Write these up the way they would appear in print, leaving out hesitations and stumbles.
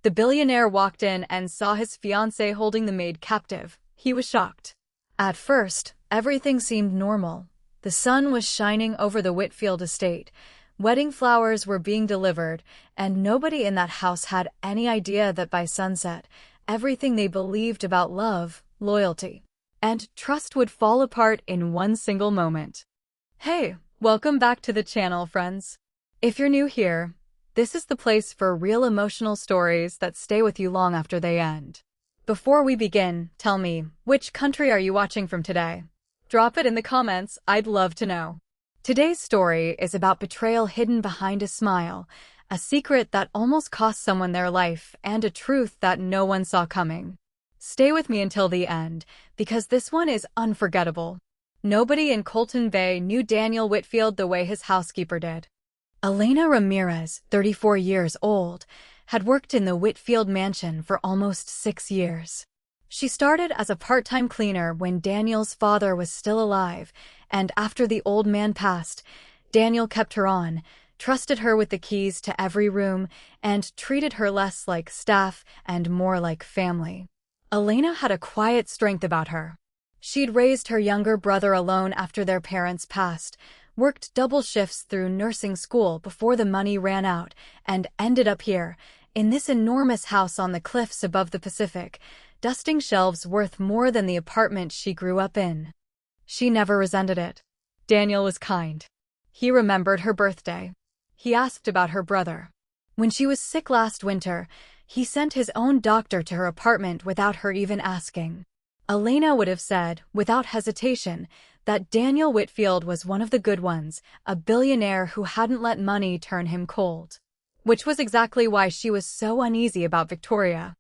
The billionaire walked in and saw his fiancée holding the maid captive. He was shocked. At first, everything seemed normal. The sun was shining over the Whitfield estate, wedding flowers were being delivered, and nobody in that house had any idea that by sunset, everything they believed about love, loyalty, and trust would fall apart in one single moment. Hey, welcome back to the channel, friends. If you're new here, this is the place for real emotional stories that stay with you long after they end. Before we begin, tell me, which country are you watching from today? Drop it in the comments, I'd love to know. Today's story is about betrayal hidden behind a smile, a secret that almost cost someone their life, and a truth that no one saw coming. Stay with me until the end, because this one is unforgettable. Nobody in Colton Bay knew Daniel Whitfield the way his housekeeper did. Elena Ramirez, 34 years old, had worked in the Whitfield mansion for almost 6 years. She started as a part-time cleaner when Daniel's father was still alive, and after the old man passed, Daniel kept her on, trusted her with the keys to every room, and treated her less like staff and more like family. Elena had a quiet strength about her. She'd raised her younger brother alone after their parents passed, worked double shifts through nursing school before the money ran out, and ended up here, in this enormous house on the cliffs above the Pacific, dusting shelves worth more than the apartment she grew up in. She never resented it. Daniel was kind. He remembered her birthday. He asked about her brother. When she was sick last winter, he sent his own doctor to her apartment without her even asking. Elena would have said, without hesitation, that Daniel Whitfield was one of the good ones, a billionaire who hadn't let money turn him cold. Which was exactly why she was so uneasy about Victoria.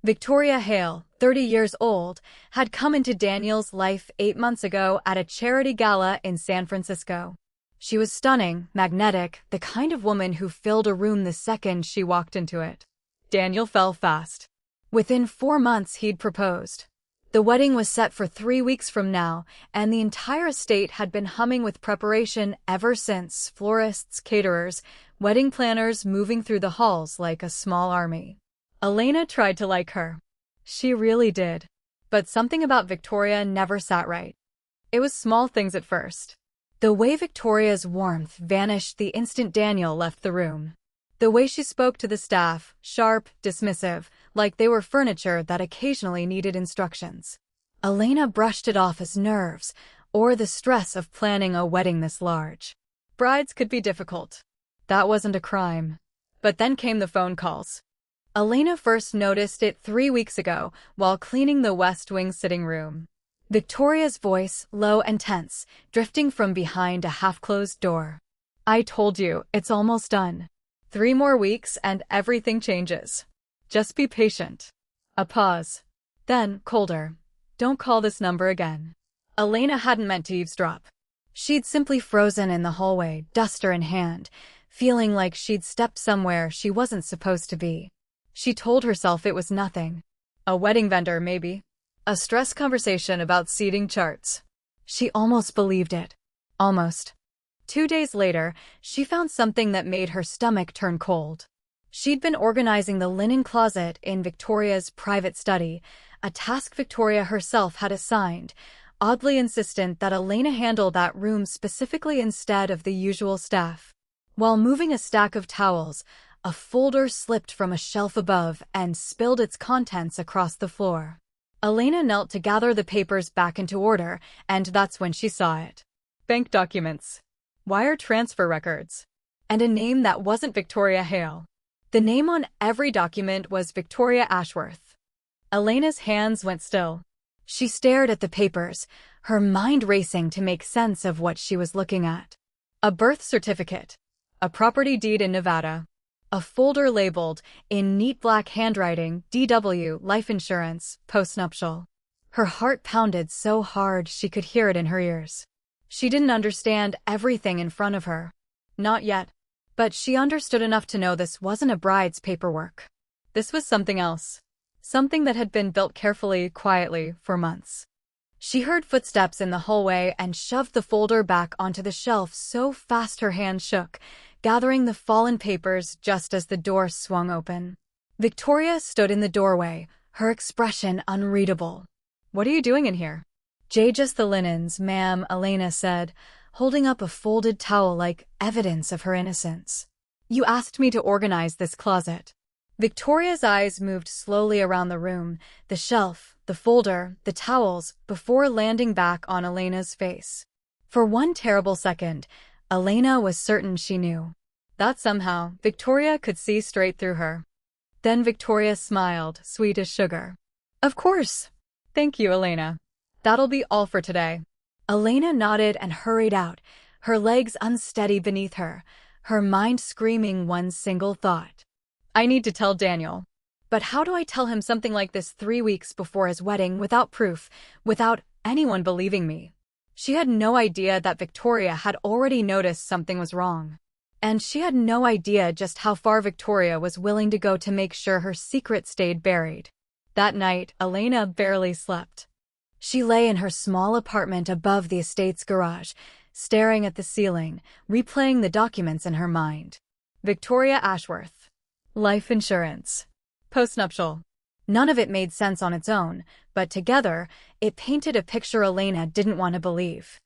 Victoria Hale, 30 years old, had come into Daniel's life 8 months ago at a charity gala in San Francisco. She was stunning, magnetic, the kind of woman who filled a room the second she walked into it. Daniel fell fast. Within 4 months he'd proposed. The wedding was set for 3 weeks from now, and the entire estate had been humming with preparation ever since, florists, caterers, wedding planners moving through the halls like a small army. Elena tried to like her. She really did. But something about Victoria never sat right. It was small things at first. The way Victoria's warmth vanished the instant Daniel left the room. The way she spoke to the staff, sharp, dismissive, like they were furniture that occasionally needed instructions. Elena brushed it off as nerves, or the stress of planning a wedding this large. Brides could be difficult. That wasn't a crime. But then came the phone calls. Elena first noticed it 3 weeks ago while cleaning the West Wing sitting room. Victoria's voice, low and tense, drifting from behind a half-closed door. "I told you, it's almost done. 3 more weeks and everything changes. Just be patient." A pause. Then, colder. "Don't call this number again." Elena hadn't meant to eavesdrop. She'd simply frozen in the hallway, duster in hand, feeling like she'd stepped somewhere she wasn't supposed to be. She told herself it was nothing. A wedding vendor, maybe. A stress conversation about seating charts. She almost believed it. Almost. 2 days later, she found something that made her stomach turn cold. She'd been organizing the linen closet in Victoria's private study, a task Victoria herself had assigned, oddly insistent that Elena handle that room specifically instead of the usual staff. While moving a stack of towels, a folder slipped from a shelf above and spilled its contents across the floor. Elena knelt to gather the papers back into order, and that's when she saw it. Bank documents, wire transfer records, and a name that wasn't Victoria Hale. The name on every document was Victoria Ashworth. Elena's hands went still. She stared at the papers, her mind racing to make sense of what she was looking at. A birth certificate, a property deed in Nevada, a folder labeled, in neat black handwriting, DW, life insurance, postnuptial. Her heart pounded so hard she could hear it in her ears. She didn't understand everything in front of her. Not yet. But she understood enough to know this wasn't a bride's paperwork. This was something else. Something that had been built carefully, quietly, for months. She heard footsteps in the hallway and shoved the folder back onto the shelf so fast her hand shook, gathering the fallen papers just as the door swung open. Victoria stood in the doorway, her expression unreadable. "What are you doing in here?" "Just the linens, ma'am," Elena said, holding up a folded towel like evidence of her innocence. "You asked me to organize this closet." Victoria's eyes moved slowly around the room, the shelf, the folder, the towels, before landing back on Elena's face. For one terrible second, Elena was certain she knew. That somehow, Victoria could see straight through her. Then Victoria smiled, sweet as sugar. "Of course. Thank you, Elena. That'll be all for today." Elena nodded and hurried out, her legs unsteady beneath her, her mind screaming one single thought. "I need to tell Daniel. But how do I tell him something like this 3 weeks before his wedding without proof, without anyone believing me?" She had no idea that Victoria had already noticed something was wrong. And she had no idea just how far Victoria was willing to go to make sure her secret stayed buried. That night, Elena barely slept. She lay in her small apartment above the estate's garage, staring at the ceiling, replaying the documents in her mind. Victoria Ashworth. Life insurance. Postnuptial. None of it made sense on its own, but together, it painted a picture Elena didn't want to believe.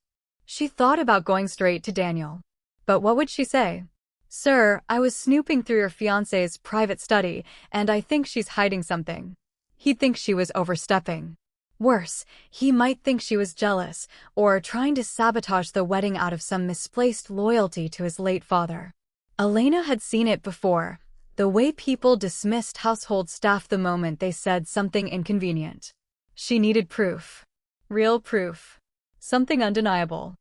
She thought about going straight to Daniel. But what would she say? "Sir, I was snooping through your fiancée's private study, and I think she's hiding something." He'd think she was overstepping. Worse, he might think she was jealous, or trying to sabotage the wedding out of some misplaced loyalty to his late father. Elena had seen it before, the way people dismissed household staff the moment they said something inconvenient. She needed proof. Real proof. Something undeniable.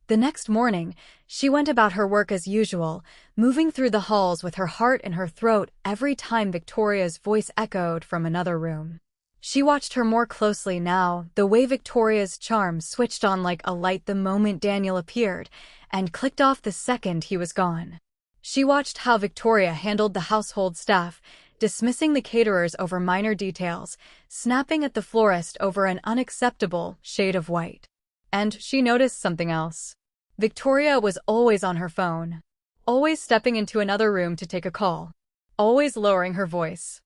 The next morning, she went about her work as usual, moving through the halls with her heart in her throat every time Victoria's voice echoed from another room. She watched her more closely now, the way Victoria's charm switched on like a light the moment Daniel appeared, and clicked off the second he was gone. She watched how Victoria handled the household staff, dismissing the caterers over minor details, snapping at the florist over an unacceptable shade of white. And she noticed something else. Victoria was always on her phone. Always stepping into another room to take a call. Always lowering her voice.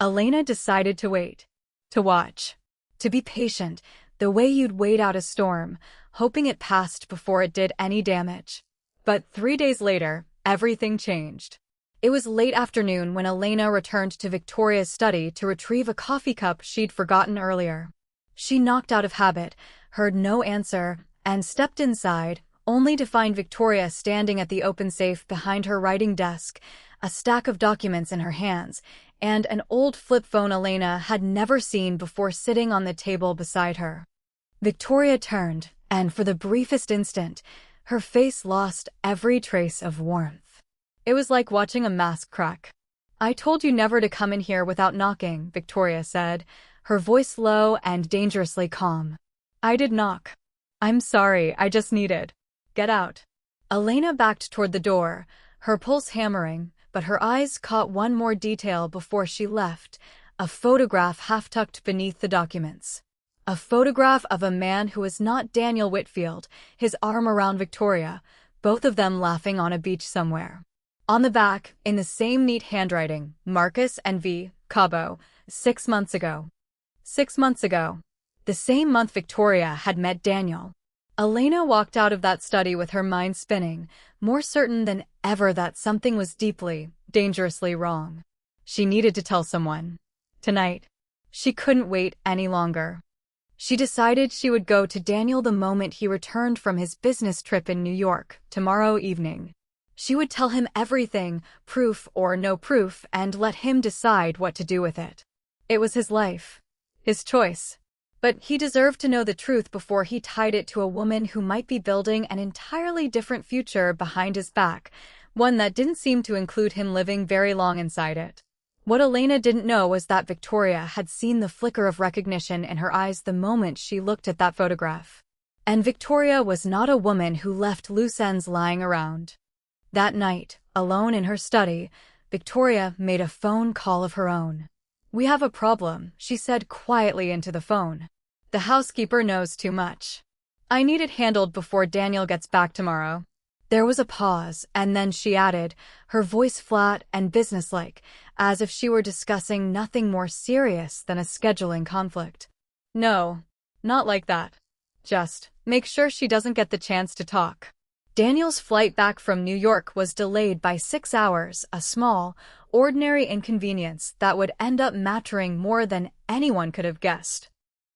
Elena decided to wait. To watch. To be patient, the way you'd wait out a storm, hoping it passed before it did any damage. But 3 days later, everything changed. It was late afternoon when Elena returned to Victoria's study to retrieve a coffee cup she'd forgotten earlier. She knocked out of habit, heard no answer, and stepped inside, only to find Victoria standing at the open safe behind her writing desk, a stack of documents in her hands, and an old flip phone Elena had never seen before sitting on the table beside her. Victoria turned, and for the briefest instant, her face lost every trace of warmth. It was like watching a mask crack. "I told you never to come in here without knocking," Victoria said, her voice low and dangerously calm. "I did knock. I'm sorry, I just needed. Get out." Elena backed toward the door, her pulse hammering, but her eyes caught one more detail before she left, a photograph half-tucked beneath the documents. A photograph of a man who was not Daniel Whitfield, his arm around Victoria, both of them laughing on a beach somewhere. On the back, in the same neat handwriting, Marcus and V. Cabo, 6 months ago. 6 months ago. The same month Victoria had met Daniel. Elena walked out of that study with her mind spinning, more certain than ever that something was deeply, dangerously wrong. She needed to tell someone. Tonight. She couldn't wait any longer. She decided she would go to Daniel the moment he returned from his business trip in New York, tomorrow evening. She would tell him everything, proof or no proof, and let him decide what to do with it. It was his life. His choice. But he deserved to know the truth before he tied it to a woman who might be building an entirely different future behind his back, one that didn't seem to include him living very long inside it. What Elena didn't know was that Victoria had seen the flicker of recognition in her eyes the moment she looked at that photograph. And Victoria was not a woman who left loose ends lying around. That night, alone in her study, Victoria made a phone call of her own. "We have a problem," she said quietly into the phone. "The housekeeper knows too much. I need it handled before Daniel gets back tomorrow." There was a pause, and then she added, her voice flat and businesslike, as if she were discussing nothing more serious than a scheduling conflict. No, not like that. Just make sure she doesn't get the chance to talk. Daniel's flight back from New York was delayed by 6 hours, a small, ordinary inconvenience that would end up mattering more than anyone could have guessed.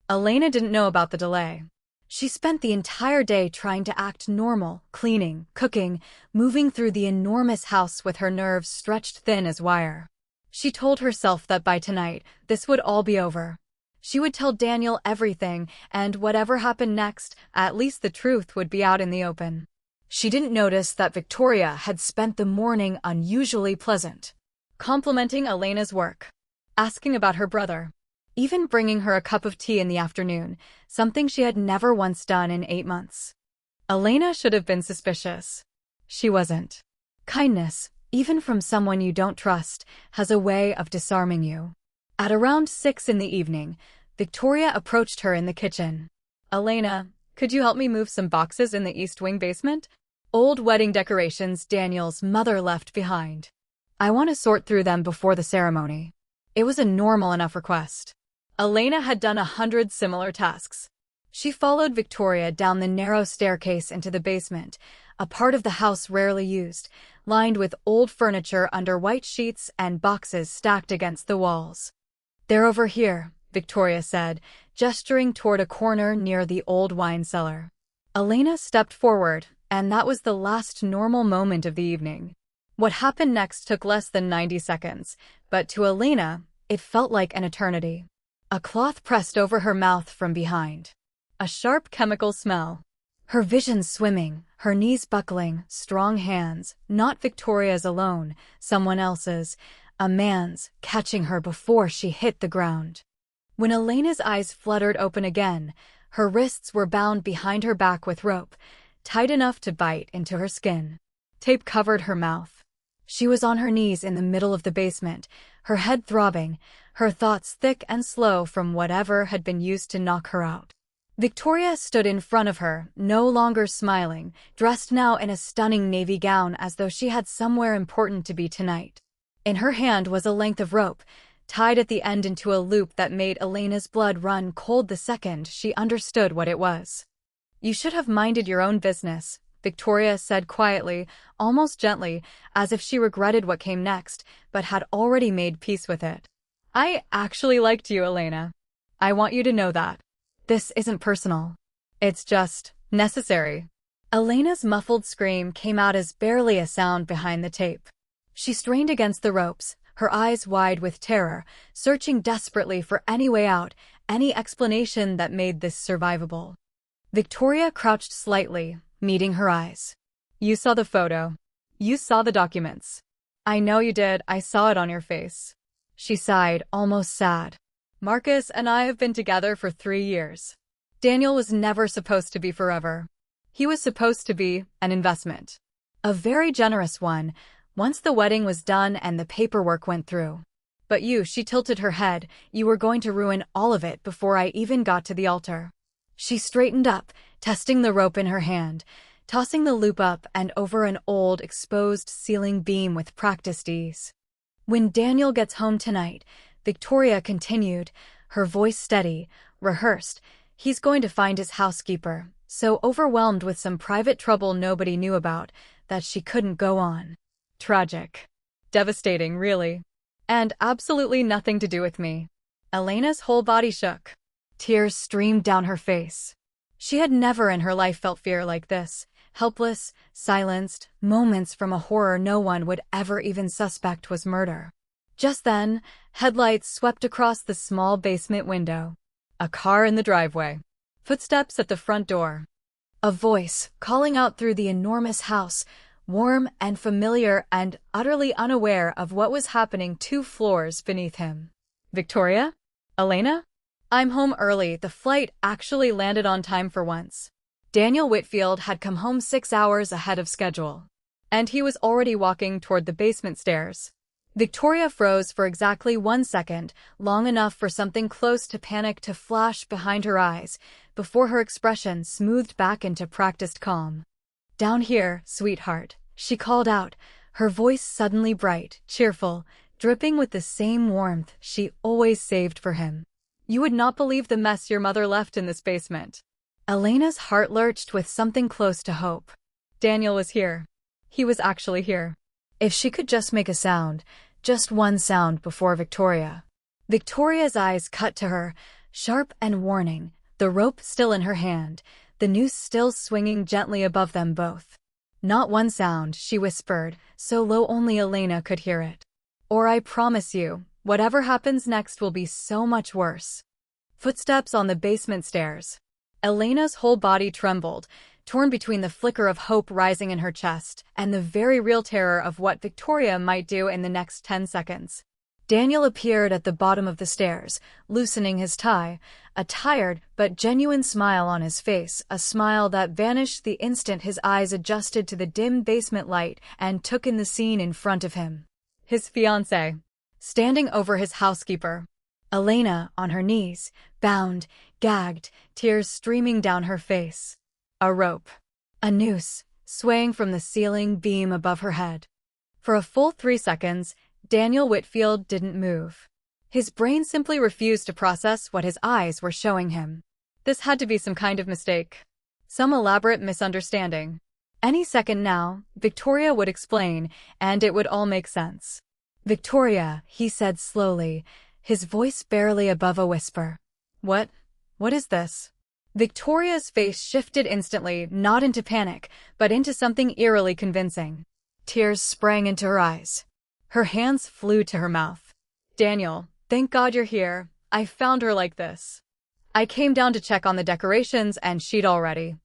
Elena didn't know about the delay. She spent the entire day trying to act normal, cleaning, cooking, moving through the enormous house with her nerves stretched thin as wire. She told herself that by tonight, this would all be over. She would tell Daniel everything, and whatever happened next, at least the truth would be out in the open. She didn't notice that Victoria had spent the morning unusually pleasant, complimenting Elena's work, asking about her brother, even bringing her a cup of tea in the afternoon, something she had never once done in 8 months. Elena should have been suspicious. She wasn't. Kindness, even from someone you don't trust, has a way of disarming you. At around 6 in the evening, Victoria approached her in the kitchen. Elena, could you help me move some boxes in the East Wing basement? Old wedding decorations Daniel's mother left behind. I want to sort through them before the ceremony. It was a normal enough request. Elena had done 100 similar tasks. She followed Victoria down the narrow staircase into the basement, a part of the house rarely used, lined with old furniture under white sheets and boxes stacked against the walls. They're over here, Victoria said, gesturing toward a corner near the old wine cellar. Elena stepped forward, and that was the last normal moment of the evening. What happened next took less than 90 seconds, but to Elena, it felt like an eternity. A cloth pressed over her mouth from behind. A sharp chemical smell. Her vision swimming, her knees buckling, strong hands, not Victoria's alone, someone else's, a man's, catching her before she hit the ground. When Elena's eyes fluttered open again, her wrists were bound behind her back with rope, tight enough to bite into her skin. Tape covered her mouth. She was on her knees in the middle of the basement, her head throbbing, her thoughts thick and slow from whatever had been used to knock her out. Victoria stood in front of her, no longer smiling, dressed now in a stunning navy gown as though she had somewhere important to be tonight. In her hand was a length of rope, tied at the end into a loop that made Elena's blood run cold the second she understood what it was. You should have minded your own business, Victoria said quietly, almost gently, as if she regretted what came next, but had already made peace with it. I actually liked you, Elena. I want you to know that. This isn't personal. It's just necessary. Elena's muffled scream came out as barely a sound behind the tape. She strained against the ropes, her eyes wide with terror, searching desperately for any way out, any explanation that made this survivable. Victoria crouched slightly, meeting her eyes. You saw the photo. You saw the documents. I know you did, I saw it on your face. She sighed, almost sad. Marcus and I have been together for 3 years. Daniel was never supposed to be forever. He was supposed to be an investment. A very generous one, once the wedding was done and the paperwork went through. But you, she tilted her head, you were going to ruin all of it before I even got to the altar. She straightened up, testing the rope in her hand, tossing the loop up and over an old, exposed ceiling beam with practiced ease. When Daniel gets home tonight, Victoria continued, her voice steady, rehearsed, he's going to find his housekeeper, so overwhelmed with some private trouble nobody knew about, that she couldn't go on. Tragic. Devastating, really. And absolutely nothing to do with me. Elena's whole body shook. Tears streamed down her face. She had never in her life felt fear like this, helpless, silenced, moments from a horror no one would ever even suspect was murder. Just then, headlights swept across the small basement window. A car in the driveway. Footsteps at the front door. A voice calling out through the enormous house, warm and familiar and utterly unaware of what was happening 2 floors beneath him. Victoria? Elena? I'm home early. The flight actually landed on time for once. Daniel Whitfield had come home 6 hours ahead of schedule. And he was already walking toward the basement stairs. Victoria froze for exactly 1 second, long enough for something close to panic to flash behind her eyes, before her expression smoothed back into practiced calm. "Down here, sweetheart," she called out, her voice suddenly bright, cheerful, dripping with the same warmth she always saved for him. "You would not believe the mess your mother left in this basement." Elena's heart lurched with something close to hope. Daniel was here. He was actually here. If she could just make a sound, just one sound before Victoria. Victoria's eyes cut to her, sharp and warning, the rope still in her hand, the noose still swinging gently above them both. "Not one sound," she whispered, so low only Elena could hear it. "Or I promise you, whatever happens next will be so much worse." Footsteps on the basement stairs. Elena's whole body trembled, torn between the flicker of hope rising in her chest and the very real terror of what Victoria might do in the next 10 seconds. Daniel appeared at the bottom of the stairs, loosening his tie, a tired but genuine smile on his face, a smile that vanished the instant his eyes adjusted to the dim basement light and took in the scene in front of him. His fiancée, standing over his housekeeper. Elena, on her knees, bound, gagged, tears streaming down her face. A rope. A noose, swaying from the ceiling beam above her head. For a full 3 seconds, Daniel Whitfield didn't move. His brain simply refused to process what his eyes were showing him. This had to be some kind of mistake. Some elaborate misunderstanding. Any second now, Victoria would explain, and it would all make sense. "Victoria," he said slowly, his voice barely above a whisper. What is this?" Victoria's face shifted instantly, not into panic, but into something eerily convincing. Tears sprang into her eyes. Her hands flew to her mouth. "Daniel, thank God you're here. I found her like this. I came down to check on the decorations and she'd already—"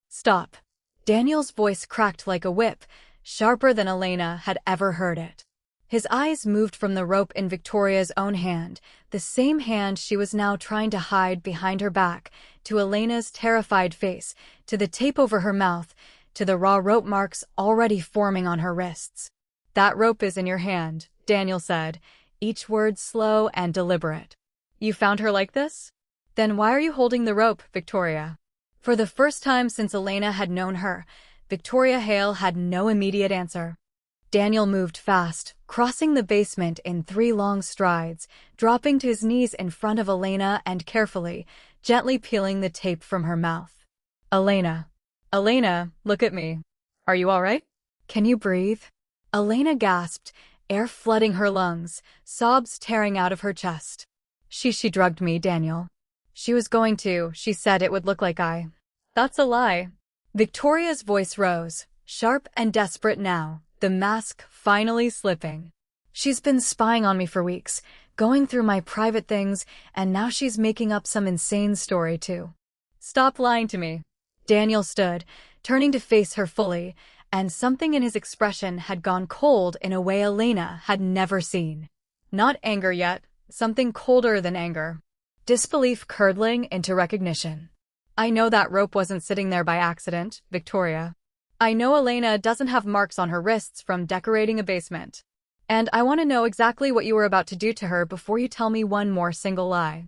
"Stop." Daniel's voice cracked like a whip, sharper than Elena had ever heard it. His eyes moved from the rope in Victoria's own hand, the same hand she was now trying to hide behind her back, to Elena's terrified face, to the tape over her mouth, to the raw rope marks already forming on her wrists. "That rope is in your hand," Daniel said, each word slow and deliberate. "You found her like this? Then why are you holding the rope, Victoria?" For the first time since Elena had known her, Victoria Hale had no immediate answer. Daniel moved fast, crossing the basement in 3 long strides, dropping to his knees in front of Elena and carefully, gently peeling the tape from her mouth. "Elena, look at me. Are you all right? Can you breathe?" Elena gasped, air flooding her lungs, sobs tearing out of her chest. She drugged me, Daniel. She was going to, she said it would look like I. That's a lie." Victoria's voice rose, sharp and desperate now, the mask finally slipping. "She's been spying on me for weeks, going through my private things, and now she's making up some insane story too." "Stop lying to me." Daniel stood, turning to face her fully, and something in his expression had gone cold in a way Elena had never seen. Not anger yet, something colder than anger. Disbelief curdling into recognition. "I know that rope wasn't sitting there by accident, Victoria. I know Elena doesn't have marks on her wrists from decorating a basement. And I want to know exactly what you were about to do to her before you tell me one more single lie."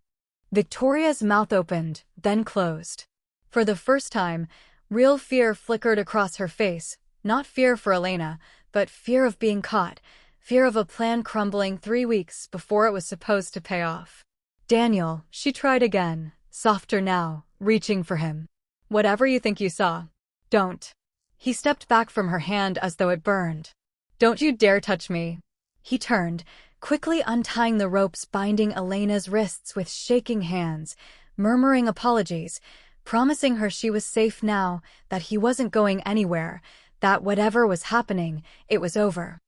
Victoria's mouth opened, then closed. For the first time, real fear flickered across her face, not fear for Elena, but fear of being caught, fear of a plan crumbling 3 weeks before it was supposed to pay off. "Daniel," she tried again, softer now, reaching for him. "Whatever you think you saw, don't." He stepped back from her hand as though it burned. "Don't you dare touch me." He turned, quickly untying the ropes binding Elena's wrists with shaking hands, murmuring apologies, promising her she was safe now, that he wasn't going anywhere, that whatever was happening, it was over.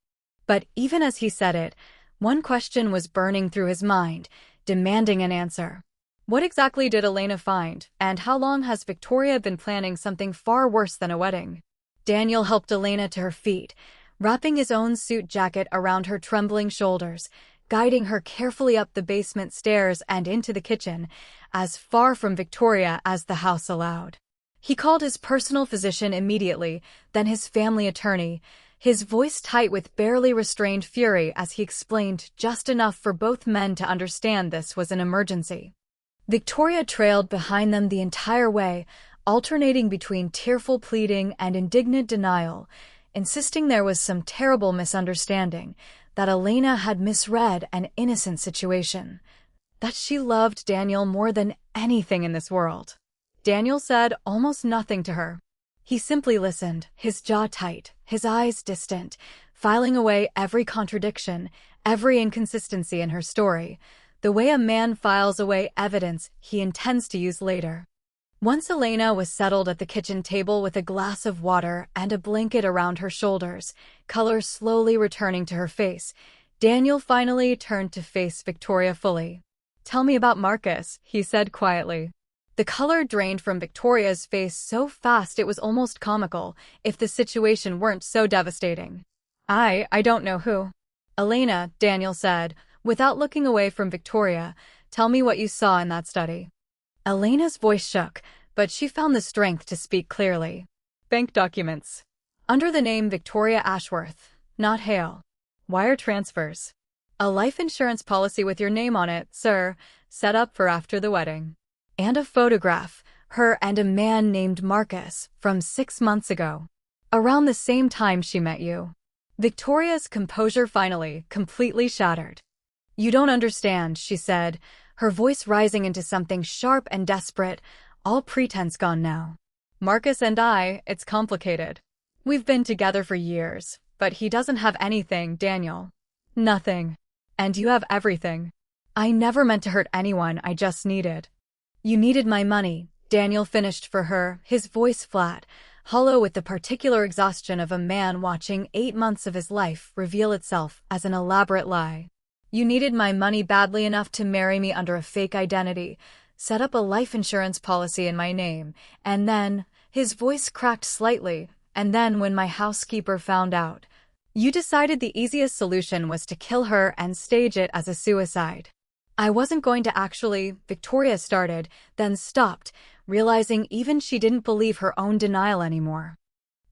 But even as he said it, one question was burning through his mind, demanding an answer. What exactly did Elena find, and how long has Victoria been planning something far worse than a wedding? Daniel helped Elena to her feet, wrapping his own suit jacket around her trembling shoulders, guiding her carefully up the basement stairs and into the kitchen, as far from Victoria as the house allowed. He called his personal physician immediately, then his family attorney, his voice tight with barely restrained fury as he explained just enough for both men to understand this was an emergency. Victoria trailed behind them the entire way, alternating between tearful pleading and indignant denial, insisting there was some terrible misunderstanding, that Elena had misread an innocent situation, that she loved Daniel more than anything in this world. Daniel said almost nothing to her. He simply listened, his jaw tight, his eyes distant, filing away every contradiction, every inconsistency in her story, the way a man files away evidence he intends to use later. Once Elena was settled at the kitchen table with a glass of water and a blanket around her shoulders, color slowly returning to her face, Daniel finally turned to face Victoria fully. "Tell me about Marcus," he said quietly. The color drained from Victoria's face so fast it was almost comical, if the situation weren't so devastating. I don't know who." "Elena," Daniel said, without looking away from Victoria, "tell me what you saw in that study." Elena's voice shook, but she found the strength to speak clearly. "Bank documents. Under the name Victoria Ashworth, not Hale. Wire transfers. A life insurance policy with your name on it, sir, set up for after the wedding. And a photograph, her and a man named Marcus, from 6 months ago. Around the same time she met you." Victoria's composure finally, completely shattered. "You don't understand," she said, her voice rising into something sharp and desperate, all pretense gone now. "Marcus and I, it's complicated. We've been together for years, but he doesn't have anything, Daniel. Nothing. And you have everything. I never meant to hurt anyone, I just needed." "You needed my money," Daniel finished for her, his voice flat, hollow with the particular exhaustion of a man watching 8 months of his life reveal itself as an elaborate lie. "You needed my money badly enough to marry me under a fake identity, set up a life insurance policy in my name, and then," his voice cracked slightly, "and then when my housekeeper found out, you decided the easiest solution was to kill her and stage it as a suicide." "I wasn't going to actually," Victoria started, then stopped, realizing even she didn't believe her own denial anymore.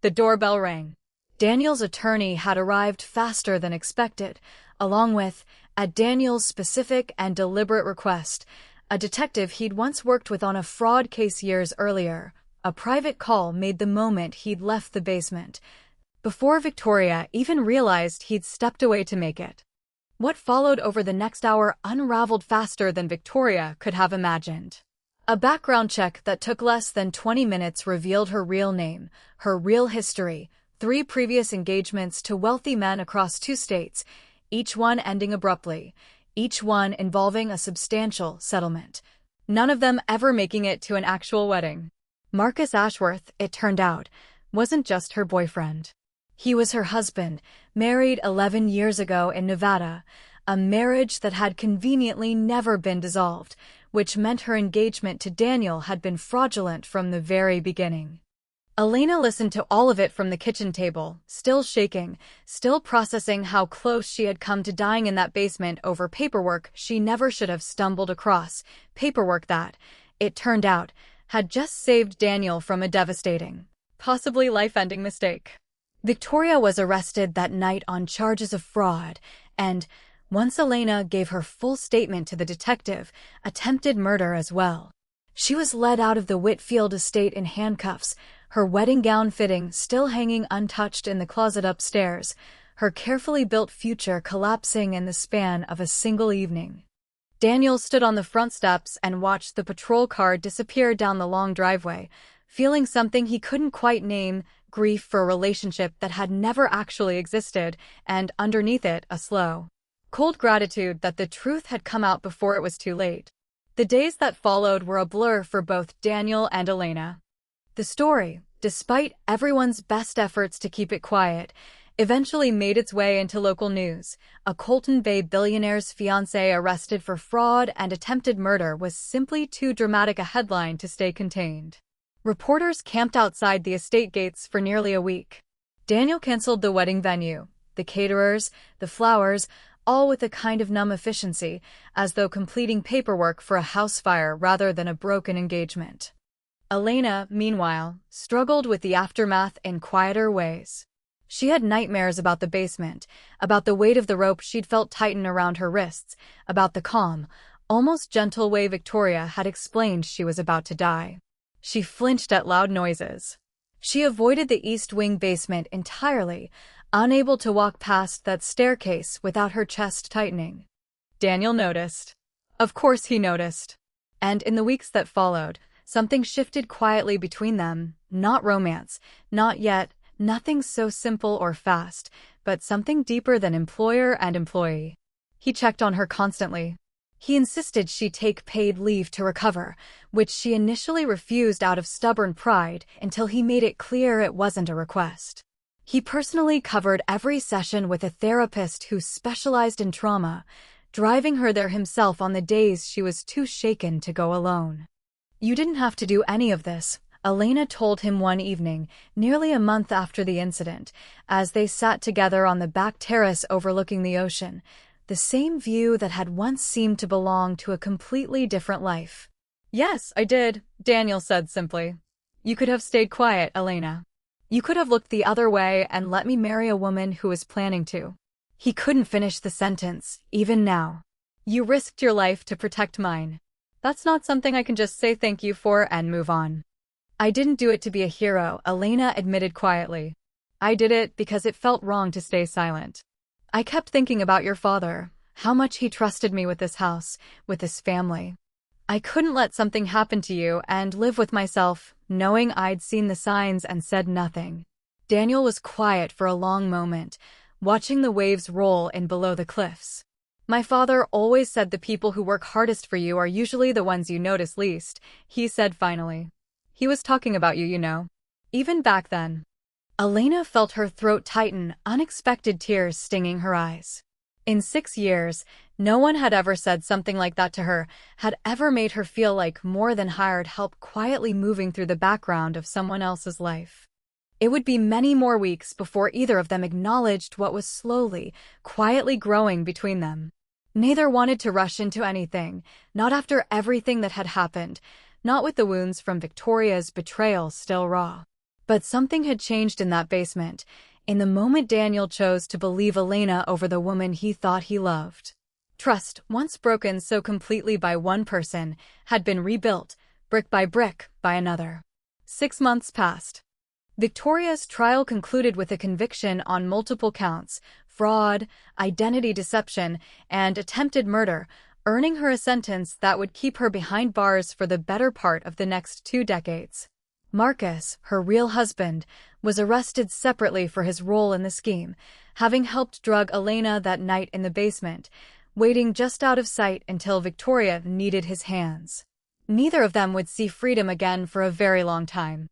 The doorbell rang. Daniel's attorney had arrived faster than expected, along with, at Daniel's specific and deliberate request, a detective he'd once worked with on a fraud case years earlier. A private call made the moment he'd left the basement, before Victoria even realized he'd stepped away to make it. What followed over the next hour unraveled faster than Victoria could have imagined. A background check that took less than 20 minutes revealed her real name, her real history, 3 previous engagements to wealthy men across 2 states, each one ending abruptly, each one involving a substantial settlement, none of them ever making it to an actual wedding. Marcus Ashworth, it turned out, wasn't just her boyfriend. He was her husband, married 11 years ago in Nevada, a marriage that had conveniently never been dissolved, which meant her engagement to Daniel had been fraudulent from the very beginning. Elena listened to all of it from the kitchen table, still shaking, still processing how close she had come to dying in that basement over paperwork she never should have stumbled across, paperwork that, it turned out, had just saved Daniel from a devastating, possibly life-ending mistake. Victoria was arrested that night on charges of fraud, and, once Elena gave her full statement to the detective, attempted murder as well. She was led out of the Whitfield estate in handcuffs, her wedding gown fitting still hanging untouched in the closet upstairs, her carefully built future collapsing in the span of a single evening. Daniel stood on the front steps and watched the patrol car disappear down the long driveway, feeling something he couldn't quite name, grief for a relationship that had never actually existed, and underneath it, a slow, cold gratitude that the truth had come out before it was too late. The days that followed were a blur for both Daniel and Elena. The story, despite everyone's best efforts to keep it quiet, eventually made its way into local news. A Colton Bay billionaire's fiancé arrested for fraud and attempted murder was simply too dramatic a headline to stay contained. Reporters camped outside the estate gates for nearly a week. Daniel canceled the wedding venue, the caterers, the flowers, all with a kind of numb efficiency, as though completing paperwork for a house fire rather than a broken engagement. Elena, meanwhile, struggled with the aftermath in quieter ways. She had nightmares about the basement, about the weight of the rope she'd felt tighten around her wrists, about the calm, almost gentle way Victoria had explained she was about to die. She flinched at loud noises. She avoided the East Wing basement entirely, unable to walk past that staircase without her chest tightening. Daniel noticed. Of course he noticed. And in the weeks that followed, something shifted quietly between them, not romance, not yet, nothing so simple or fast, but something deeper than employer and employee. He checked on her constantly. He insisted she take paid leave to recover, which she initially refused out of stubborn pride until he made it clear it wasn't a request. He personally covered every session with a therapist who specialized in trauma, driving her there himself on the days she was too shaken to go alone. You didn't have to do any of this, Elena told him one evening, nearly a month after the incident, as they sat together on the back terrace overlooking the ocean, the same view that had once seemed to belong to a completely different life. Yes, I did, Daniel said simply. You could have stayed quiet, Elena. You could have looked the other way and let me marry a woman who was planning to. He couldn't finish the sentence, even now. You risked your life to protect mine. That's not something I can just say thank you for and move on. I didn't do it to be a hero, Elena admitted quietly. I did it because it felt wrong to stay silent. I kept thinking about your father, how much he trusted me with this house, with this family. I couldn't let something happen to you and live with myself, knowing I'd seen the signs and said nothing. Daniel was quiet for a long moment, watching the waves roll in below the cliffs. My father always said the people who work hardest for you are usually the ones you notice least, he said finally. He was talking about you, you know. Even back then. Elena felt her throat tighten, unexpected tears stinging her eyes. In 6 years, no one had ever said something like that to her, had ever made her feel like more than hired help quietly moving through the background of someone else's life. It would be many more weeks before either of them acknowledged what was slowly, quietly growing between them. Neither wanted to rush into anything, not after everything that had happened, not with the wounds from Victoria's betrayal still raw. But something had changed in that basement, in the moment Daniel chose to believe Elena over the woman he thought he loved. Trust, once broken so completely by one person, had been rebuilt, brick by another. 6 months passed. Victoria's trial concluded with a conviction on multiple counts, fraud, identity deception, and attempted murder, earning her a sentence that would keep her behind bars for the better part of the next 2 decades. Marcus, her real husband, was arrested separately for his role in the scheme, having helped drug Elena that night in the basement, waiting just out of sight until Victoria needed his hands. Neither of them would see freedom again for a very long time.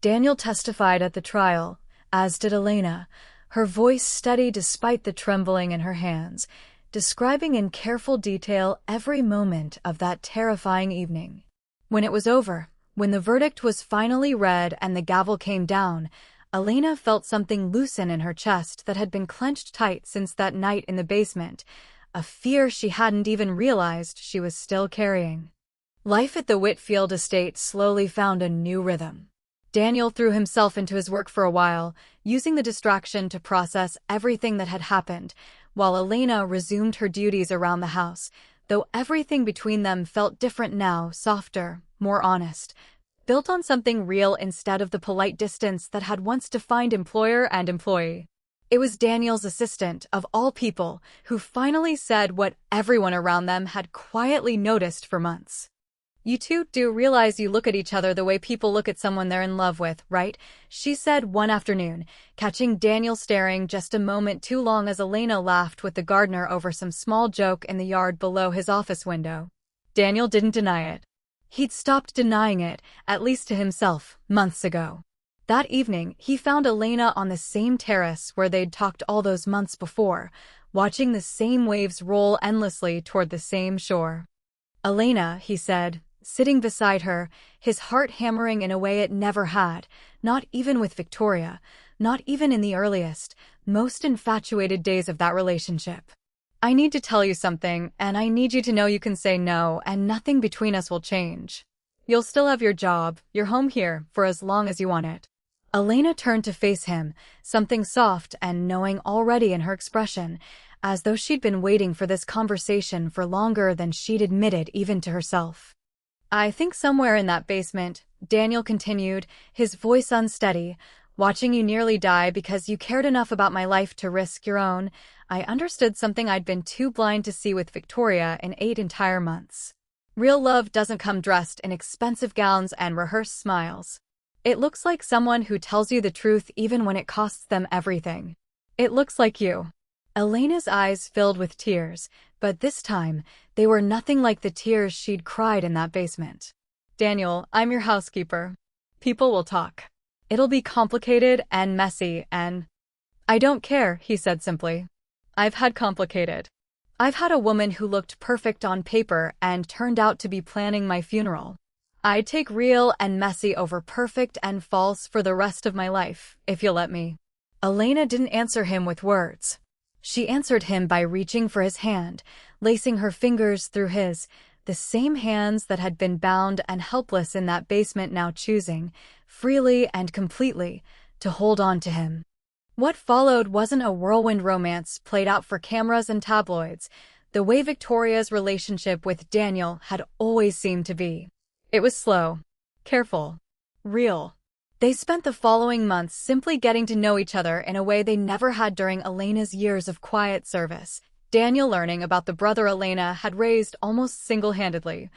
Daniel testified at the trial, as did Elena, her voice steady despite the trembling in her hands, describing in careful detail every moment of that terrifying evening. When it was over, when the verdict was finally read and the gavel came down, Elena felt something loosen in her chest that had been clenched tight since that night in the basement, a fear she hadn't even realized she was still carrying. Life at the Whitfield estate slowly found a new rhythm. Daniel threw himself into his work for a while, using the distraction to process everything that had happened, while Elena resumed her duties around the house, though everything between them felt different now, softer, more honest, built on something real instead of the polite distance that had once defined employer and employee. It was Daniel's assistant, of all people, who finally said what everyone around them had quietly noticed for months. You two do realize you look at each other the way people look at someone they're in love with, right? She said one afternoon, catching Daniel staring just a moment too long as Elena laughed with the gardener over some small joke in the yard below his office window. Daniel didn't deny it. He'd stopped denying it, at least to himself, months ago. That evening, he found Elena on the same terrace where they'd talked all those months before, watching the same waves roll endlessly toward the same shore. Elena, he said, sitting beside her, his heart hammering in a way it never had, not even with Victoria, not even in the earliest, most infatuated days of that relationship. I need to tell you something, and I need you to know you can say no, and nothing between us will change. You'll still have your job, your home here, for as long as you want it. Elena turned to face him, something soft and knowing already in her expression, as though she'd been waiting for this conversation for longer than she'd admitted even to herself. I think somewhere in that basement, Daniel continued, his voice unsteady, watching you nearly die because you cared enough about my life to risk your own, I understood something I'd been too blind to see with Victoria in 8 entire months. Real love doesn't come dressed in expensive gowns and rehearsed smiles. It looks like someone who tells you the truth even when it costs them everything. It looks like you. Elena's eyes filled with tears, but this time, they were nothing like the tears she'd cried in that basement. Daniel, I'm your housekeeper. People will talk. It'll be complicated and messy and… I don't care, he said simply. I've had complicated. I've had a woman who looked perfect on paper and turned out to be planning my funeral. I'd take real and messy over perfect and false for the rest of my life, if you'll let me. Elena didn't answer him with words. She answered him by reaching for his hand, lacing her fingers through his, the same hands that had been bound and helpless in that basement, now choosing, freely and completely, to hold on to him. What followed wasn't a whirlwind romance played out for cameras and tabloids, the way Victoria's relationship with Daniel had always seemed to be. It was slow, careful, real. They spent the following months simply getting to know each other in a way they never had during Elena's years of quiet service. Daniel learning about the brother Elena had raised almost single-handedly,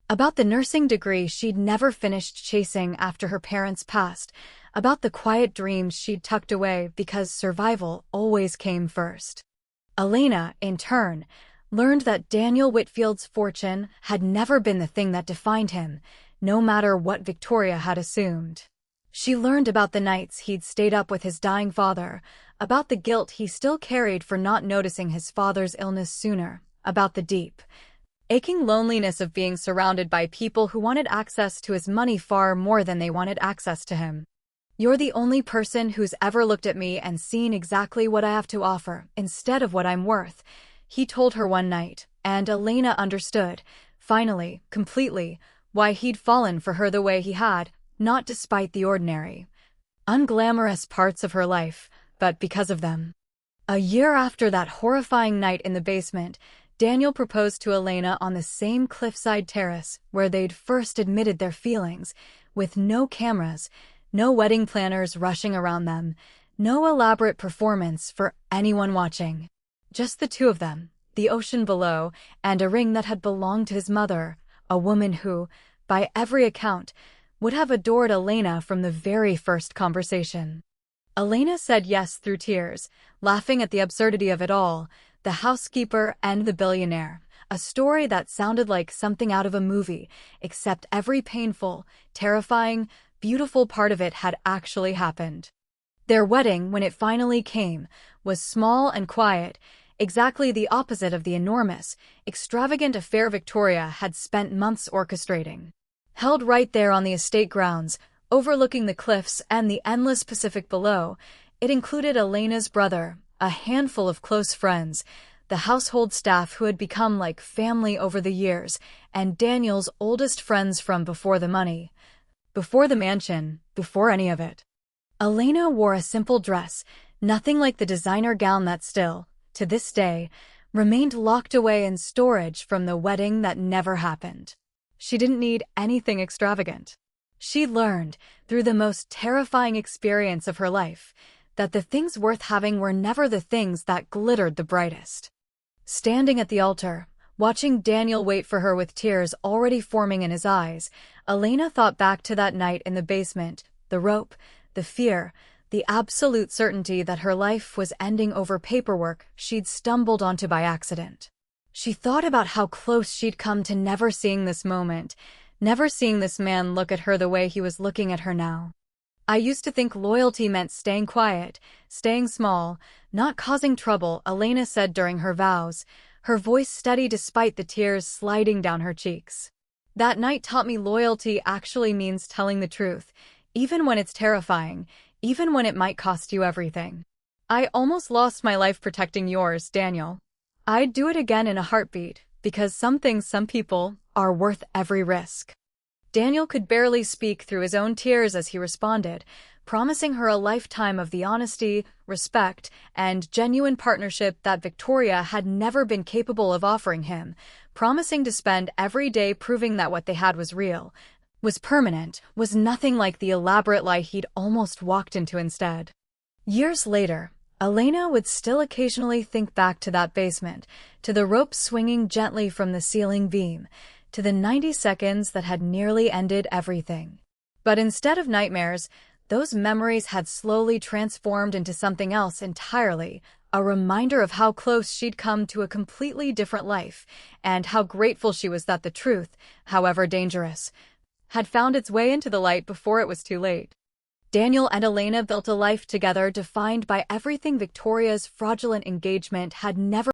about the nursing degree she'd never finished chasing after her parents passed, about the quiet dreams she'd tucked away because survival always came first. Elena, in turn, learned that Daniel Whitfield's fortune had never been the thing that defined him, no matter what Victoria had assumed. She learned about the nights he'd stayed up with his dying father, about the guilt he still carried for not noticing his father's illness sooner, about the deep, aching loneliness of being surrounded by people who wanted access to his money far more than they wanted access to him. You're the only person who's ever looked at me and seen exactly what I have to offer, instead of what I'm worth, he told her one night, and Elena understood, finally, completely, why he'd fallen for her the way he had, not despite the ordinary, unglamorous parts of her life, but because of them. A year after that horrifying night in the basement, Daniel proposed to Elena on the same cliffside terrace where they'd first admitted their feelings, with no cameras, no wedding planners rushing around them, no elaborate performance for anyone watching. Just the two of them, the ocean below, and a ring that had belonged to his mother, a woman who, by every account, would have adored Elena from the very first conversation. Elena said yes through tears, laughing at the absurdity of it all, the housekeeper and the billionaire, a story that sounded like something out of a movie, except every painful, terrifying, beautiful part of it had actually happened. Their wedding, when it finally came, was small and quiet, exactly the opposite of the enormous, extravagant affair Victoria had spent months orchestrating. Held right there on the estate grounds, overlooking the cliffs and the endless Pacific below, it included Elena's brother, a handful of close friends, the household staff who had become like family over the years, and Daniel's oldest friends from before the money, before the mansion, before any of it. Elena wore a simple dress, nothing like the designer gown that still, to this day, remained locked away in storage from the wedding that never happened. She didn't need anything extravagant. She learned, through the most terrifying experience of her life, that the things worth having were never the things that glittered the brightest. Standing at the altar, watching Daniel wait for her with tears already forming in his eyes, Elena thought back to that night in the basement, the rope, the fear, the absolute certainty that her life was ending over paperwork she'd stumbled onto by accident. She thought about how close she'd come to never seeing this moment, never seeing this man look at her the way he was looking at her now. I used to think loyalty meant staying quiet, staying small, not causing trouble, Elena said during her vows, her voice steady despite the tears sliding down her cheeks. That night taught me loyalty actually means telling the truth, even when it's terrifying, even when it might cost you everything. I almost lost my life protecting yours, Daniel. I'd do it again in a heartbeat, because some things, some people, are worth every risk. Daniel could barely speak through his own tears as he responded, promising her a lifetime of the honesty, respect, and genuine partnership that Victoria had never been capable of offering him, promising to spend every day proving that what they had was real, was permanent, was nothing like the elaborate lie he'd almost walked into instead. Years later, Elena would still occasionally think back to that basement, to the rope swinging gently from the ceiling beam, to the 90 seconds that had nearly ended everything. But instead of nightmares, those memories had slowly transformed into something else entirely, a reminder of how close she'd come to a completely different life, and how grateful she was that the truth, however dangerous, had found its way into the light before it was too late. Daniel and Elena built a life together defined by everything Victoria's fraudulent engagement had never